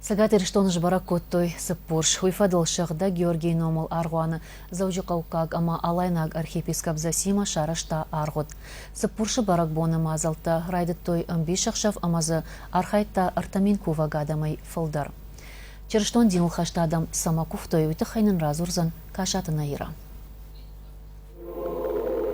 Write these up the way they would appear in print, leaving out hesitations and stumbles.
Цæгат Ирыстоны кодтой Цыппурс фæдыл Сыгъдæг Георгийы номыл аргъуаны Дзæуджыхъæуыккаг ама Алайнаг архиепископ Зосима сарæзта аргъуыд. Цыппурсы Бæрәгбоны мадзәлттæ райдыдтой æмбисæхсәв амазы архайдта артамин Кувæг адәмәй фылдәр. Чырыштон диныл хашта адам сама кодтой уйты хайнын разурзан кашатына ира.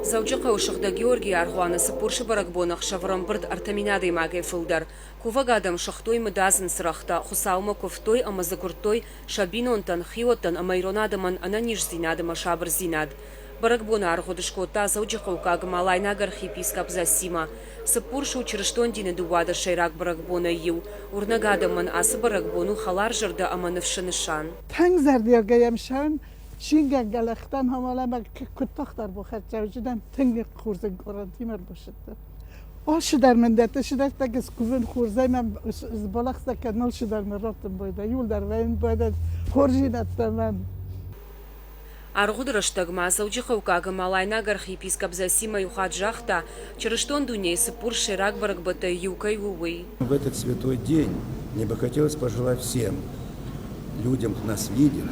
Дзæуджыхъæуы Сыгъдæг Георгийы аргъуаны Цыппурсы Бæрәгбоны æртæ артамин адәймагәй фылдәр. Кувæг адам сыгътой мыдадзын цырәгътæ Хуыцаумæ кодтой амазы кодтой шабинонтан хиотан амайронадаман ананиш зинадама шабыр зинад. Бæрәгбоны аргъуыдыш кодта Дзæуджыхъæуыккаг Алайнаг архиепископ Зосима. Цыппурсы чырыштон дины дуада шайрак Бæрәгбоны ю. Урнагадаман асы Бæрәгбону халар жырды аманыфшынышан. Şingen gelekten hamalamak kuttaklar bu xerçevciden tenge kurzun korantimer başıttı. O şidar mendete şidar tekis kuvun kurzay men balaksa kanal şidar meratım boyda yol der veyn boyda horjinatta men. Аргъуд рыштагма Дзæуджыхъæуыккаг Алайнаг архиепископ Зосима юхаджахта чырыштон дуней Цыппурс шайрак Бæрәгбоны. В этот святой день мне бы хотелось пожелать всем людям, кто нас видит,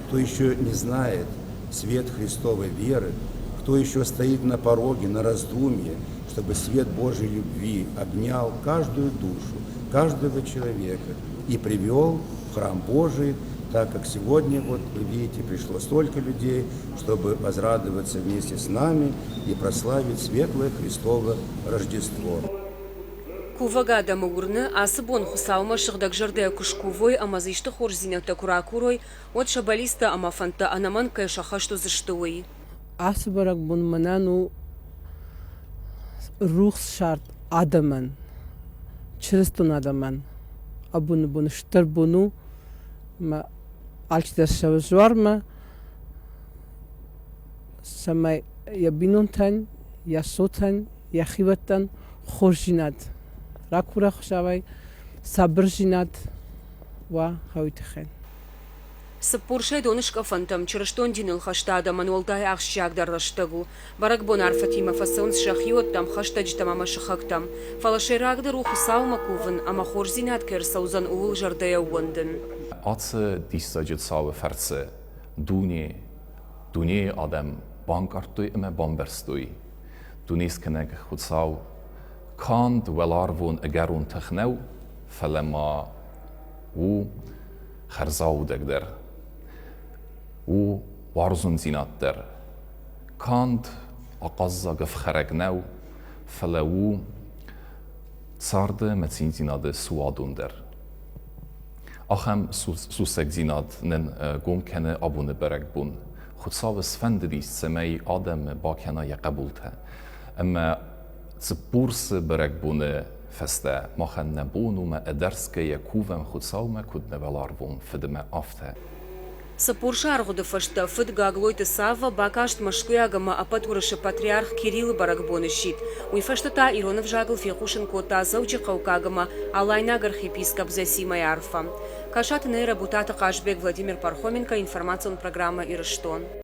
кто еще не знает свет Христовой веры, кто еще стоит на пороге, на раздумье, чтобы свет Божьей любви обнял каждую душу, каждого человека и привел в храм Божий, так как сегодня, вот вы видите, пришло столько людей, чтобы возрадоваться вместе с нами и прославить светлое Христово Рождество. Кувæг адам урны асыбон Хуыцаумæ Сыгъдæг жырдæ кушкувой амазышты хорзинекта куракурой от шабалиста амафанта анаман кайшахашту зыштуй. Асы Бæрәгбоны манану рух шарт адаман чырыстон адаман абуны буны штыр буну ма алчдашавы жварма самай я бинонтан я сотан я хиваттан хоржинат ракура хшавай сабржинат ва хавитхэн. Цыппурсы донышка фантам чырыштон диныл хашта адаман олдай ахшак дарраштагу. Бæрәгбоны арфатима фасаун шахиоттам хаштаджтам ама шахактам. Фалашайрагды Хуыцаумæ кувын ама хорзинат керсаузан уул жырдæ уандын. Atı dissacıtsağı ferse dünya adam bankartoy ama bamberstoy. Dünyaskeneg Huıцaumæ kand velarvon egerun technew felema u xerzaudeg der. U warzun zinat der. Kand aqazza gefxeregnew felewu tsardı metzin zinadı suadun der. Achem susek zinad nen gomkene abune Bærәgboны. Хуыцаумæ sfendedis semei adem bakena yaqabulte. Ama Цыппурсы Bærәgboны feste machen nebonu me ederskeje kuvem Хуыцаумæ kudne velarvon fedeme afte. Цыппурсы аргъуды фашта фыд гаглойты сава бакашт машкуягама апатурышы патриарх Кирилл Бæрәгбоны щит. Уйфаштата Иронов жагыл фехушин кота Дзæуджыхъæуыккагама Алайнаг архиепископ Зосима ярфа. Кашатына работата Кашбек Владимир Пархоменко, информационная программа Ирыштон.